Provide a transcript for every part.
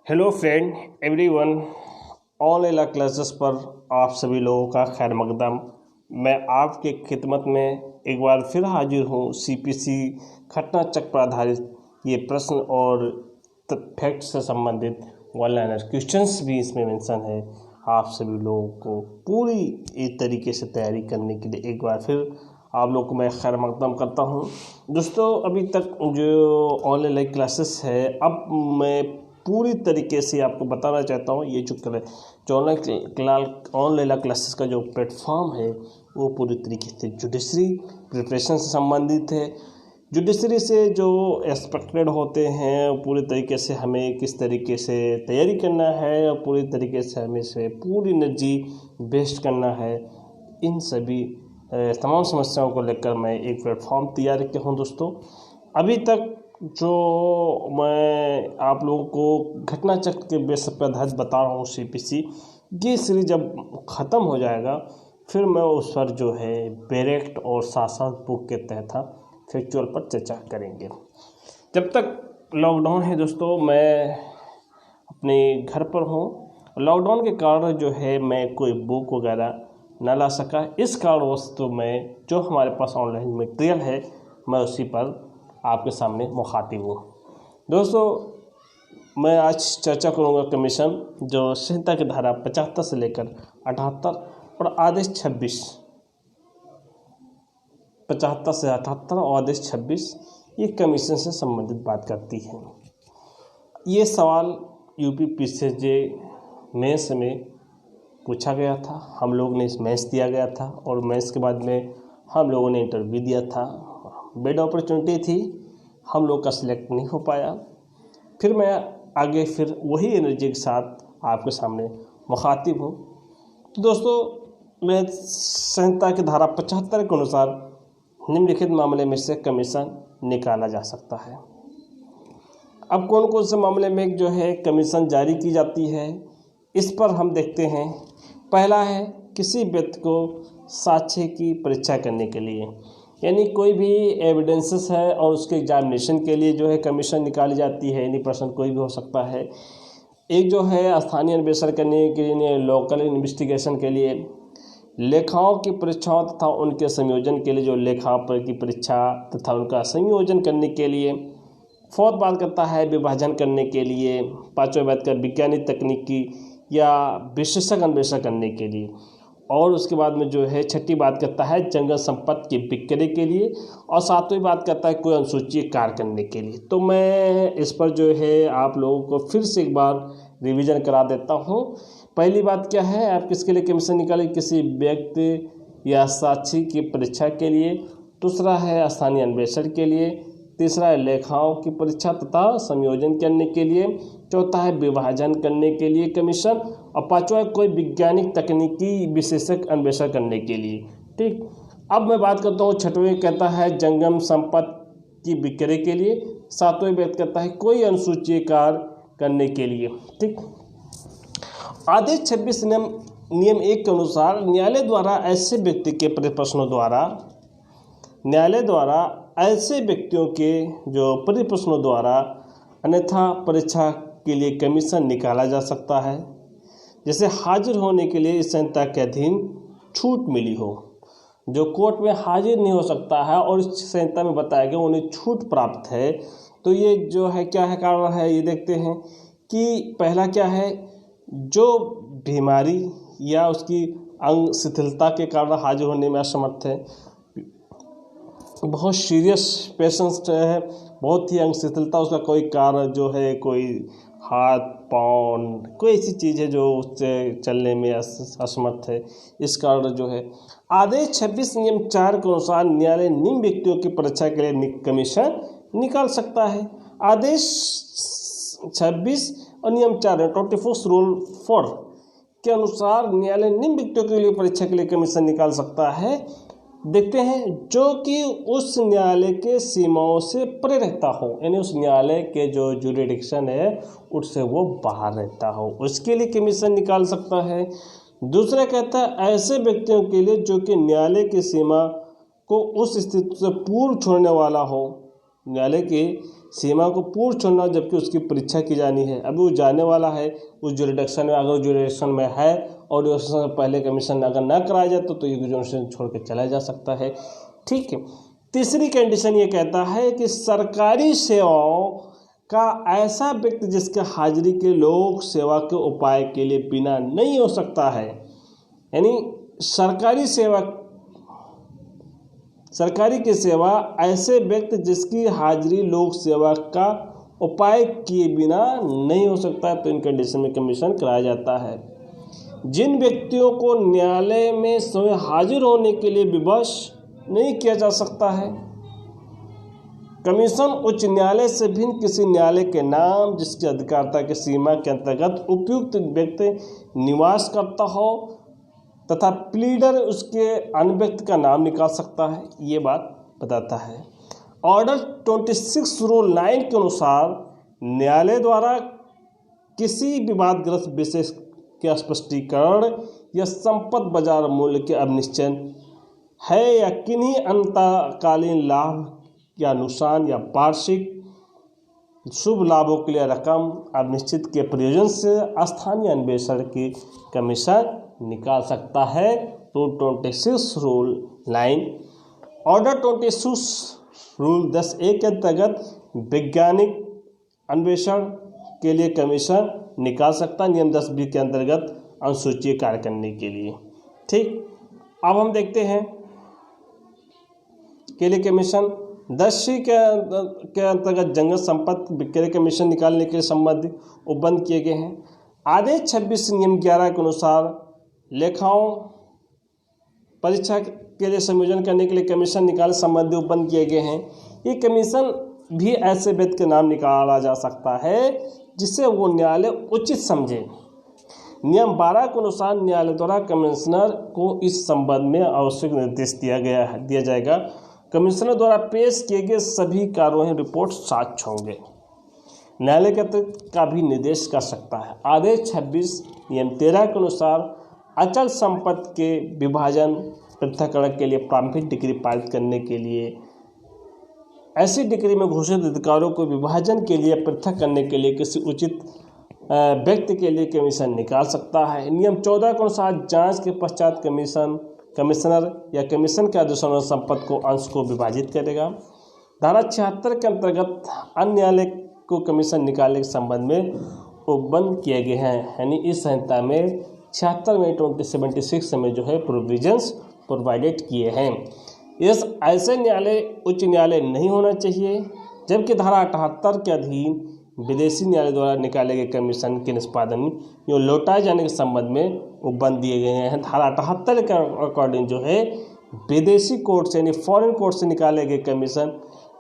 Hello friend everyone, online classes पर आप सभी लोगों का खैर मकदम। मैं आपके खिदमत में एक बार फिर हाजिर हूँ। सीपीसी घटना चक्र पर आधारित ये प्रश्न और फैक्ट से संबंधित वन लाइनर क्वेश्चंस भी इसमें मेंशन है। आप सभी लोगों को पूरी एक तरीके से तैयारी करने के लिए एक बार फिर आप लोग को मैं खैर मकदम करता हूँ। दोस्तों, अभी तक जो ऑनलाइन क्लासेस है, अब मैं पूरी तरीके से आपको बताना चाहता हूँ। ये जो ऑनलाइन क्लासेस का जो प्लेटफॉर्म है वो पूरी तरीके से जुडिशरी प्रिपरेशन से संबंधित है। जुडिशरी से जो एक्सपेक्टेड होते हैं पूरी तरीके से हमें किस तरीके से तैयारी करना है और पूरी तरीके से हमें से पूरी एनर्जी वेस्ट करना है, इन सभी तमाम समस्याओं को लेकर मैं एक प्लेटफॉर्म तैयार किया हूँ। दोस्तों, अभी तक जो मैं आप लोगों को घटना चक्र के बेस पर आधारित बता रहा हूँ सीपीसी, ये सीरीज जब ख़त्म हो जाएगा फिर मैं उस पर जो है डायरेक्ट और साथ साथ बुक के तहत फैक्चुअल पर चर्चा करेंगे। जब तक लॉकडाउन है दोस्तों, मैं अपने घर पर हूँ। लॉकडाउन के कारण जो है मैं कोई बुक वगैरह न ला सका। इस कारणवश तो मैं जो हमारे पास ऑनलाइन मटेरियल है मैं उसी पर आपके सामने मुखातिब हूँ। दोस्तों, मैं आज चर्चा करूँगा कमीशन जो संहिता की धारा 75 से लेकर 78 और आदेश 26, 75 से 78 और आदेश 26 ये कमीशन से संबंधित बात करती है। ये सवाल यूपी पीसीजे मेंस में पूछा गया था। हम लोग ने इस मेंस दिया गया था और मेंस के बाद में हम लोगों ने इंटरव्यू दिया था। बेड अपॉर्चुनिटी थी, हम लोग का सिलेक्ट नहीं हो पाया। फिर मैं आगे फिर वही एनर्जी के साथ आपके सामने मुखातिब हूँ। तो दोस्तों, मैं संहिता की धारा 75 के अनुसार निम्नलिखित मामले में से कमीशन निकाला जा सकता है। अब कौन कौन से मामले में जो है कमीशन जारी की जाती है, इस पर हम देखते हैं। पहला है किसी व्यक्ति को साक्ष्य की परीक्षा करने के लिए, यानी कोई भी एविडेंसेस है और उसके एग्जामिनेशन के लिए जो है कमीशन निकाली जाती है। एनी पर्सन कोई भी हो सकता है। एक जो है स्थानीय अन्वेषण करने के लिए, लोकल इन्वेस्टिगेशन के लिए, लेखाओं की परीक्षाओं तथा उनके संयोजन के लिए, जो लेखा की परीक्षा तथा उनका संयोजन करने के लिए। फोर्थ बात करता है विभाजन करने के लिए। पांचवें बात कर वैज्ञानिक तकनीकी या विशेषज्ञ अन्वेषण करने के लिए। और उसके बाद में जो है छठी बात करता है जंगल संपत्ति के विक्रय के लिए। और सातवीं बात करता है कोई अनुसूची कार्य करने के लिए। तो मैं इस पर जो है आप लोगों को फिर से एक बार रिवीजन करा देता हूँ। पहली बात क्या है, आप किसके लिए कमीशन निकालें? किसी व्यक्ति या साक्षी की परीक्षा के लिए। दूसरा है स्थानीय अन्वेषण के लिए। तीसरा है लेखाओं की परीक्षा तथा संयोजन करने के लिए। चौथा है विभाजन करने के लिए कमीशन। और पांचवा है कोई वैज्ञानिक तकनीकी विशेषज्ञ अन्वेषण करने के लिए। ठीक, अब मैं बात करता हूँ छठवें कहता है जंगम संपत्ति की विक्रय के लिए। सातवें बात करता है कोई अनुसूची कार्य करने के लिए। ठीक, आदेश 26 नियम 1 के अनुसार न्यायालय द्वारा ऐसे व्यक्ति के परिप्रश्नों द्वारा अन्यथा परीक्षा के लिए कमीशन निकाला जा सकता है, जैसे हाजिर होने के लिए इस संहिता के अधीन छूट मिली हो। जो कोर्ट में हाजिर नहीं हो सकता है और इस संहिता में बताया गया उन्हें छूट प्राप्त है, तो ये जो है क्या है कारण है, ये देखते हैं कि पहला क्या है, जो बीमारी या उसकी अंग शिथिलता के कारण हाजिर होने में असमर्थ है। बहुत सीरियस पेशेंट है, बहुत ही अंग शिथिलता, उसका कोई कारण जो है, कोई हाथ पाँव कोई ऐसी चीज़ है जो उससे चलने में असमर्थ है, इस कारण जो है आदेश 26 नियम 4 के अनुसार न्यायालय निम्न व्यक्तियों की परीक्षा के लिए कमीशन निकाल सकता है। आदेश 26 और नियम 4 24 रूल 4 के अनुसार न्यायालय निम्न व्यक्तियों के लिए परीक्षा के लिए कमीशन निकाल सकता है। देखते हैं जो कि उस न्यायालय के सीमाओं से परे रहता हो, यानी उस न्यायालय के जो जुरिडिक्शन है उससे वो बाहर रहता हो, उसके लिए कमीशन निकाल सकता है। दूसरा कहता है ऐसे व्यक्तियों के लिए जो कि न्यायालय की सीमा को उस स्थिति से पूर्व छोड़ने वाला हो, न्यायालय की सीमा को पूर्व छोड़ना जबकि उसकी परीक्षा की जानी है। अभी वो जाने वाला है उस जुरिडिक्शन में, अगर जुरिडिक्शन में है और जुरिडिक्शन से पहले कमीशन अगर ना कराया जाए तो ये जुरिडिक्शन छोड़ के चला जा सकता है। ठीक है। तीसरी कंडीशन ये कहता है कि सरकारी सेवाओं का ऐसा व्यक्ति जिसके हाजिरी के लोक सेवा के उपाय के लिए बिना नहीं हो सकता है, यानी सरकारी की सेवा ऐसे व्यक्ति जिसकी हाजिरी लोक सेवा का उपाय किए बिना नहीं हो सकता है, तो इन कंडीशन में कमीशन कराया जाता है। जिन व्यक्तियों को न्यायालय में स्वयं हाजिर होने के लिए विवश नहीं किया जा सकता है, कमीशन उच्च न्यायालय से भिन्न किसी न्यायालय के नाम जिसकी अधिकारिता की सीमा के अंतर्गत उपयुक्त व्यक्ति निवास करता हो तथा प्लीडर उसके अन्य व्यक्ति का नाम निकाल सकता है, ये बात बताता है। ऑर्डर 26 रूल 9 के अनुसार न्यायालय द्वारा किसी विवादग्रस्त विषय के स्पष्टीकरण या संपत्ति बाजार मूल्य के अब निश्चय है या किन्हीं अंतकालीन लाभ या नुकसान या वार्षिक शुभ लाभों के लिए रकम अब निश्चित के प्रयोजन से स्थानीय अन्वेषण की कमीशन निकाल सकता है। तो 26 रूल 9 ऑर्डर 26 रूल 10A के अंतर्गत वैज्ञानिक अन्वेषण के लिए कमीशन निकाल सकता है, नियम 10B के अंतर्गत अनुसूची कार्य करने के लिए। ठीक, अब हम देखते हैं के लिए कमीशन 10C के अंतर्गत जंगल संपत्ति विक्रय कमीशन निकालने के लिए संबंधित उपबंध किए गए हैं। आदेश 26 नियम 11 के अनुसार लेखाओं परीक्षा के लिए संयोजन करने के लिए कमीशन निकालने संबंधी उपबंध किए गए हैं। ये कमीशन भी ऐसे व्यक्ति के नाम निकाला जा सकता है जिसे वो न्यायालय उचित समझे। नियम 12 के अनुसार न्यायालय द्वारा कमिश्नर को इस संबंध में आवश्यक निर्देश दिया जाएगा। कमिश्नर द्वारा पेश किए गए सभी कार्यवाही रिपोर्ट साक्ष्य होंगे। न्यायालय का भी निर्देश कर सकता है। आदेश 26 नियम 13 के अनुसार अचल संपत्ति के विभाजन पृथक्करण के लिए प्रारंभिक डिग्री पारित करने के लिए ऐसी डिग्री में घोषित अधिकारों को विभाजन के लिए पृथक करने के लिए किसी उचित व्यक्ति के लिए कमीशन निकाल सकता है। नियम 14 के अनुसार जांच के पश्चात कमिश्नर या कमीशन के आदेशानुसार संपत्ति को अंश को विभाजित करेगा। धारा 76 के अंतर्गत अन्य न्यायालय को कमीशन निकालने के संबंध में उपबंध किए गए हैं, यानी इस संहिता में 76 में 2076 में जो है प्रोविजंस प्रोवाइडेड किए हैं। इस ऐसे न्यायालय उच्च न्यायालय नहीं होना चाहिए, जबकि धारा 78 के अधीन विदेशी न्यायालय द्वारा निकाले गए कमीशन के निष्पादन या लौटाए जाने के संबंध में उपबंध दिए गए हैं। धारा 78 के अकॉर्डिंग जो है विदेशी कोर्ट से यानी फॉरेन कोर्ट से निकाले गए कमीशन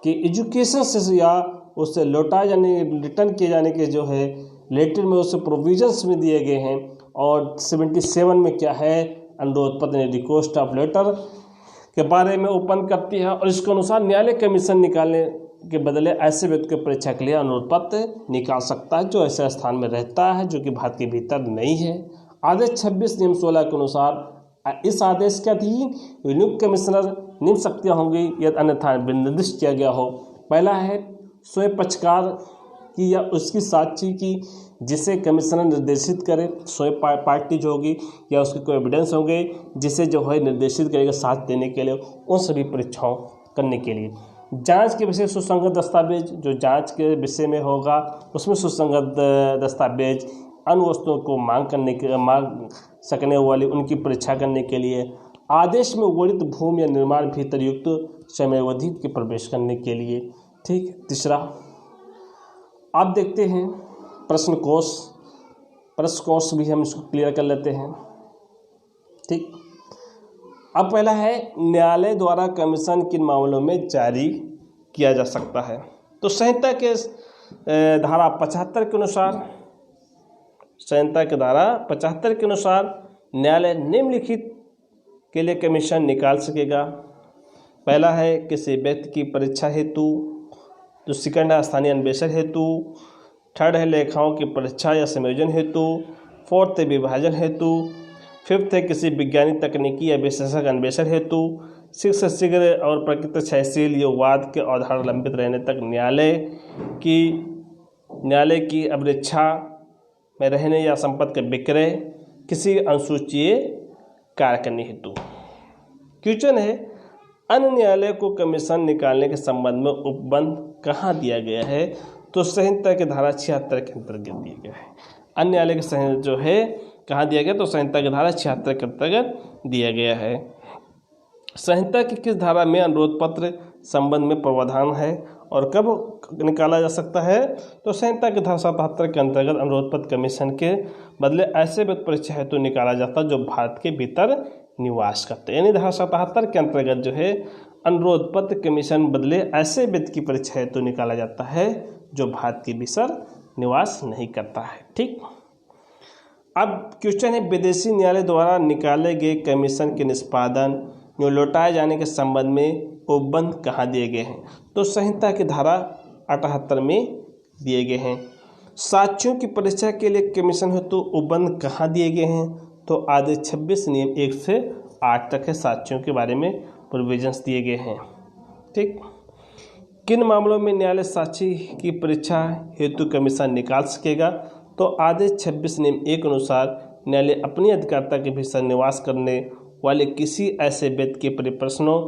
की एजुकेशन से या उससे लौटाए जाने रिटर्न किए जाने के जो है लेटर में उससे प्रोविजंस में दिए गए हैं। और 77 में क्या है अनुरोध पत्र रिक्वेस्ट ऑफ लेटर के बारे में उपबंध करती है और इसके अनुसार न्यायालय कमीशन निकालने के बदले ऐसे व्यक्ति के परीक्षा के लिए अनुरोध पत्र निकाल सकता है जो ऐसे स्थान में रहता है जो कि भारत के भीतर नहीं है। आदेश 26 नियम 16 के अनुसार इस आदेश के अधीन नियुक्त कमिश्नर निम्न शक्तियाँ होंगी यदि अन्यथा निर्दिष्ट किया गया हो। पहला है स्वयं पक्षकार की या उसकी साक्षी की जिसे कमिश्नर निर्देशित करे, स्वयं पार्टी जो होगी या उसके कोई एविडेंस होंगे जिसे जो है निर्देशित करेगा साथ देने के लिए उन सभी परीक्षाओं करने के लिए। जांच के विषय सुसंगत दस्तावेज जो जांच के विषय में होगा उसमें सुसंगत दस्तावेज अन्य वस्तुओं को मांग सकने वाली उनकी परीक्षा करने के लिए आदेश में वर्णित भूमि या निर्माण भीतर युक्त समयावधि के प्रवेश करने के लिए। ठीक, तीसरा आप देखते हैं प्रश्न कोश भी हम इसको क्लियर कर लेते हैं। ठीक, अब पहला है न्यायालय द्वारा कमीशन किन मामलों में जारी किया जा सकता है। तो संहिता के धारा 75 के अनुसार न्यायालय निम्नलिखित के लिए कमीशन निकाल सकेगा। पहला है किसी व्यक्ति की परीक्षा हेतु, तो सेकंड है स्थानीय अन्वेषण हेतु, थर्ड है लेखाओं की परीक्षा या संयोजन हेतु, फोर्थ है विभाजन हेतु, 5th है किसी वैज्ञानिक तकनीकी या विशेषज्ञ अन्वेषण हेतु 6 शीघ्र और प्रकृत क्षयशील यो वाद के अवधारणा लंबित रहने तक न्यायालय की अभिरक्षा में रहने या संपत्ति का विक्रय किसी अनुसूचीय कार्य करने हेतु। क्वेश्चन है, अन्य न्यायालय को कमीशन निकालने के संबंध में उपबंध कहाँ दिया गया है? तो संहिता की धारा 76 के अंतर्गत दिया गया है। अन्य न्यायालय के जो है कहाँ दिया गया? तो संहिता की धारा 76 के अंतर्गत दिया गया है। संहिता की किस धारा में अनुरोध पत्र संबंध में प्रावधान है और कब निकाला जा सकता है? तो संहिता की धारा 77 के अंतर्गत अनुरोध पत्र कमीशन के बदले ऐसे व्यक्ति परीक्षा हेतु निकाला जाता है जो भारत के भीतर निवास करते हैं। यानी धारा 77 के अंतर्गत जो है अनुरोध पत्र कमीशन बदले ऐसे व्यक्ति की परीक्षा हेतु निकाला जाता है जो भारत के भीतर निवास नहीं करता है। ठीक, अब क्वेश्चन है, विदेशी न्यायालय द्वारा निकाले गए कमीशन के निष्पादन जो लौटाए जाने के संबंध में उपबंध कहाँ दिए गए हैं? तो संहिता की धारा 78 में दिए गए हैं। साक्ष्यों की परीक्षा के लिए कमीशन हेतु उपबंध कहाँ दिए गए हैं? तो आदेश 26 नियम 1 से 8 तक है साक्ष्यों के बारे में प्रोविजंस दिए गए हैं। ठीक, किन मामलों में न्यायालय साक्षी की परीक्षा हेतु कमीशन निकाल सकेगा? तो आदेश 26 नियम 1 अनुसार न्यायालय अपनी अधिकारिता के भीतर निवास करने वाले किसी ऐसे व्यक्ति के परिप्रश्नों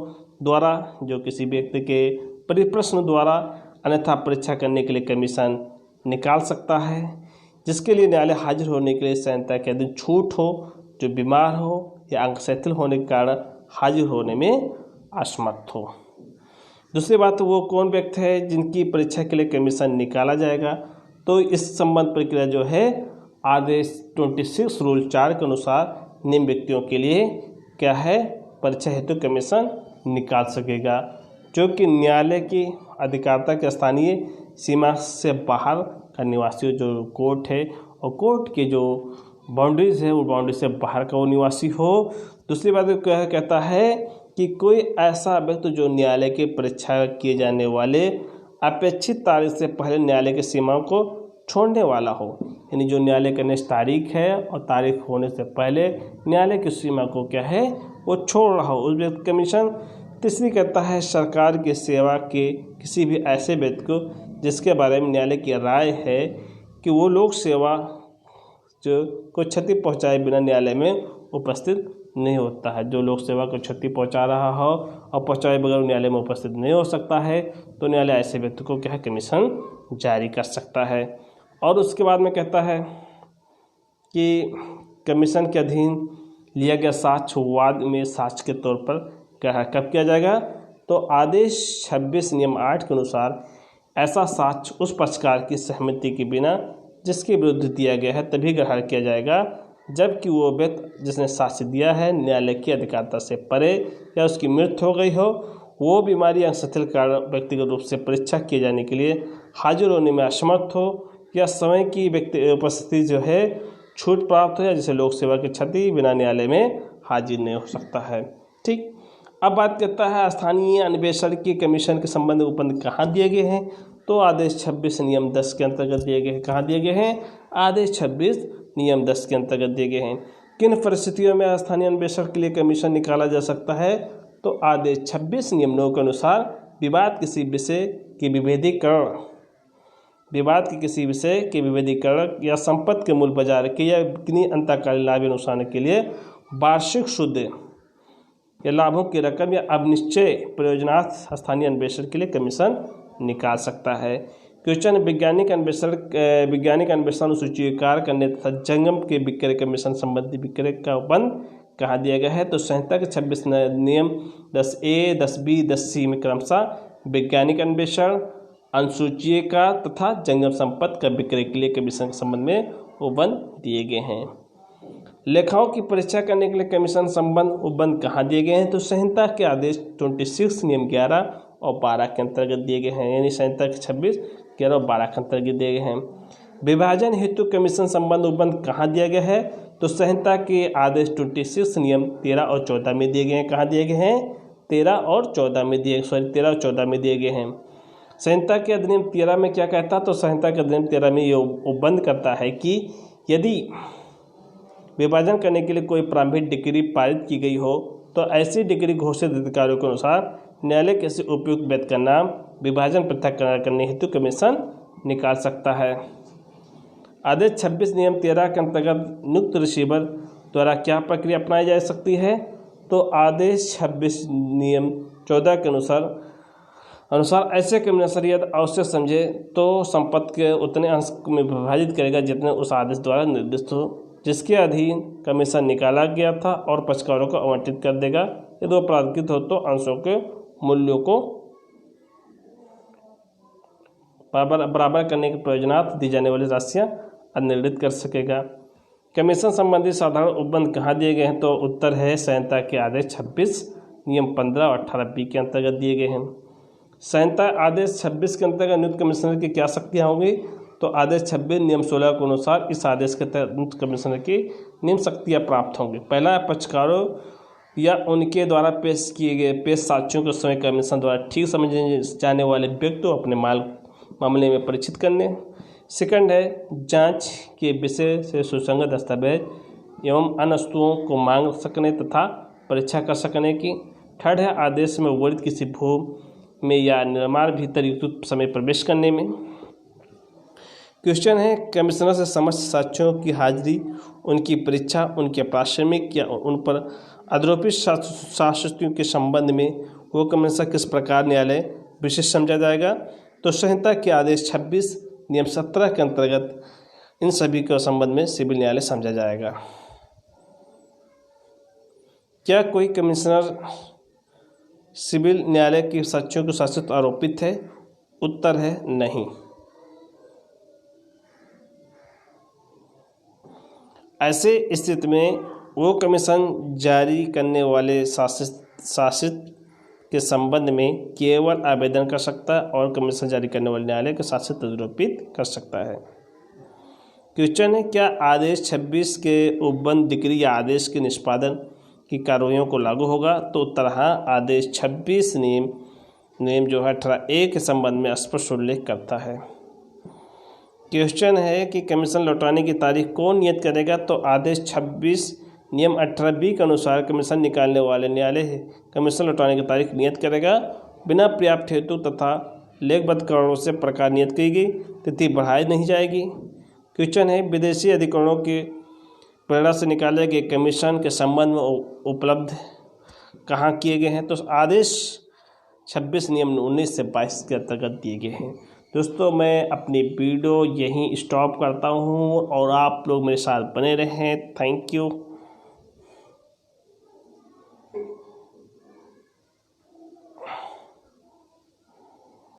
द्वारा जो किसी व्यक्ति के परिप्रश्न द्वारा अन्यथा परीक्षा करने के लिए कमीशन निकाल सकता है, जिसके लिए न्यायालय हाजिर होने के लिए संहिता के अधीन छूट हो, जो बीमार हो या अंग शिथिल होने के कारण हाजिर होने में असमर्थ हो। दूसरी बात, वो कौन व्यक्ति है जिनकी परीक्षा के लिए कमीशन निकाला जाएगा? तो इस संबंध प्रक्रिया जो है आदेश 26 रूल 4 के अनुसार निम्न व्यक्तियों के लिए क्या है? परीक्षा हेतु कमीशन निकाल सकेगा जो कि न्यायालय की अधिकारिता के स्थानीय सीमा से बाहर का निवासी, जो कोर्ट है और कोर्ट के जो बाउंड्रीज है वो बाउंड्री से बाहर का वो निवासी हो। दूसरी बात कहता है कि कोई ऐसा व्यक्ति जो न्यायालय की परीक्षा किए जाने वाले अपेक्षित तारीख से पहले न्यायालय की सीमाओं को छोड़ने वाला हो, यानी जो न्यायालय का नेक्स्ट तारीख है और तारीख होने से पहले न्यायालय की सीमा को क्या है वो छोड़ रहा हो, उस व्यक्ति कमीशन। तीसरी कहता है सरकार की सेवा के किसी भी ऐसे व्यक्ति को जिसके बारे में न्यायालय की राय है कि वो लोक सेवा जो को क्षति पहुंचाए बिना न्यायालय में उपस्थित नहीं होता है। जो लोक सेवा को क्षति पहुंचा रहा हो और पहुंचाए बगैर न्यायालय में उपस्थित नहीं हो सकता है, तो न्यायालय ऐसे व्यक्ति को क्या है कमीशन जारी कर सकता है। और उसके बाद में कहता है कि कमीशन के अधीन लिया गया साक्ष्य वाद में साक्ष्य के तौर पर क्या है कब किया जाएगा? तो आदेश 26 नियम 8 के अनुसार ऐसा साक्ष्य उस पक्षकार की सहमति के बिना जिसके विरुद्ध दिया गया है तभी ग्रहण किया जाएगा जबकि वो व्यक्ति जिसने साक्ष्य दिया है न्यायालय की अधिकारिता से परे या उसकी मृत्यु हो गई हो, वो बीमारी या शिथिल कारण व्यक्तिगत रूप से परीक्षा किए जाने के लिए हाजिर होने में असमर्थ हो या समय की व्यक्ति उपस्थिति जो है छूट प्राप्त हो या जिसे लोक सेवा की क्षति बिना न्यायालय में हाजिर नहीं हो सकता है। ठीक, अब बात करता है स्थानीय अन्वेषण के कमीशन के संबंध में उपबंध कहाँ दिए गए हैं? तो आदेश 26 नियम 10 के अंतर्गत दिए गए हैं। कहाँ दिए गए हैं? आदेश 26 नियम 10 के अंतर्गत दिए गए हैं। किन परिस्थितियों में स्थानीय अन्वेषण के लिए कमीशन निकाला जा सकता है? तो आदेश 26 नियम 9 के अनुसार विवाद किसी विषय के विभेदीकरण या संपत्ति के मूल बाजार के या किन्हीं अंतःकालीन लाभ नुकसान के लिए वार्षिक शुद्ध या लाभों की रकम या अनिश्चय प्रयोजनार्थ स्थानीय अन्वेषण के लिए कमीशन निकाल सकता है। क्वेश्चन, वैज्ञानिक अन्वेषण स्वीकार करने तथा जंगम के विक्रय कमीशन संबंधी विक्रय का उपबंध कहाँ दिया गया है? तो संहिता के 26 नियम 10A 10B 10C में क्रमशः वैज्ञानिक अन्वेषण अनुसूची का तथा जंगम संपत्ति का विक्रय के लिए कमीशन के संबंध में उपबंध दिए गए हैं। लेखाओं की परीक्षा करने के लिए कमीशन संबंध उपबंध कहाँ दिए गए हैं? तो संहिता के आदेश 26 नियम 11 और 12 के अंतर्गत दिए गए हैं, यानी संहिता के 26, 11 और 12 के अंतर्गत दिए गए हैं। विभाजन हेतु कमीशन संबंध उपबंध कहाँ दिया गया है? तो संहिता के आदेश 26 नियम 13 और 14 में दिए गए हैं। कहाँ दिए गए हैं? 13 और 14 में दिए गए हैं। संहिता के अधिनियम 13 में क्या कहता है? तो संहिता के अधिनियम 13 में ये उपबंध करता है कि यदि विभाजन करने के लिए कोई प्रारंभिक डिक्री पारित की गई हो तो ऐसी डिक्री घोषित अधिकारियों के अनुसार न्यायालय किसी उपयुक्त व्यक्ति का नाम विभाजन पृथक करने हेतु कमीशन निकाल सकता है। आदेश 26 नियम 13 के अंतर्गत नियुक्त रिसीवर द्वारा क्या प्रक्रिया अपनाई जा सकती है? तो आदेश 26 नियम 14 के अनुसार ऐसे कमीशनर यदि आवश्यक समझे तो संपत्ति के उतने अंश में विभाजित करेगा जितने उस आदेश द्वारा निर्दिष्ट हो जिसके अधीन कमीशन निकाला गया था और पक्षकारों को आवंटित कर देगा। यदि वो प्राधिकृत हो तो अंशों के मूल्यों को बराबर करने के प्रयोजनार्थ दी जाने वाली राशियां निर्धारित कर सकेगा। कमीशन संबंधी साधारण उपबंध कहाँ दिए गए हैं? तो उत्तर है संहिता के आदेश 26 नियम 15 और 18B के अंतर्गत दिए गए हैं। संहिता आदेश 26 के अंतर्गत नियुक्त कमिश्नर की क्या शक्तियाँ होंगी? तो आदेश 26 नियम 16 के अनुसार इस आदेश के तहत नियुक्त कमिश्नर की निम्न शक्तियाँ प्राप्त होंगी। पहला, पक्षकारों या उनके द्वारा पेश साक्ष्यों के समय कमीशन द्वारा ठीक समझे जाने वाले व्यक्ति को अपने मामले में परिचित करने। सेकंड है, जांच के विषय से सुसंगत दस्तावेज एवं अन्य वस्तुओं को मांग सकने तथा परीक्षा कर सकने की। थर्ड है, आदेश में वर्णित किसी भूमि में या निर्माण भीतर युक्त समय प्रवेश करने में। क्वेश्चन है, कमिश्नर से समस्त साक्ष्यों की हाजिरी, उनकी परीक्षा, उनके प्राथमिक या उन पर आरोपित साक्ष्यों के संबंध में वो कमिश्नर किस प्रकार न्यायालय विशेष समझा जाएगा? तो संहिता के आदेश 26 नियम 17 के अंतर्गत इन सभी के संबंध में सिविल न्यायालय समझा जाएगा। क्या कोई कमिश्नर सिविल न्यायालय की साक्ष्यों के शासित आरोपित है? उत्तर है नहीं। ऐसे स्थिति में वो कमीशन जारी करने वाले शासित के संबंध में केवल आवेदन कर सकता है और कमीशन जारी करने वाले न्यायालय के शासित आरोपित कर सकता है। क्वेश्चन है, क्या आदेश 26 के उपबंध डिक्री या आदेश के निष्पादन की कार्रवाइयों को लागू होगा? तो उत्तर हाँ, आदेश 26 नियम जो है 18A के संबंध में स्पष्ट उल्लेख करता है। क्वेश्चन है कि कमीशन लौटाने की तारीख कौन नियत करेगा? तो आदेश 26 नियम 18B के अनुसार कमीशन निकालने वाले न्यायालय कमीशन लौटाने की तारीख नियत करेगा। बिना पर्याप्त हेतु तथा लेखबद्ध कारणों से प्रकार नियत की गई तिथि बढ़ाई नहीं जाएगी। क्वेश्चन है, विदेशी अधिकरणों के प्रेरणा से निकाले गए कमीशन के संबंध में उपलब्ध कहाँ किए गए हैं? तो आदेश 26 नियम 19 से 22 के अंतर्गत दिए गए हैं। दोस्तों, मैं अपनी वीडियो यहीं स्टॉप करता हूँ और आप लोग मेरे साथ बने रहें। Thank you.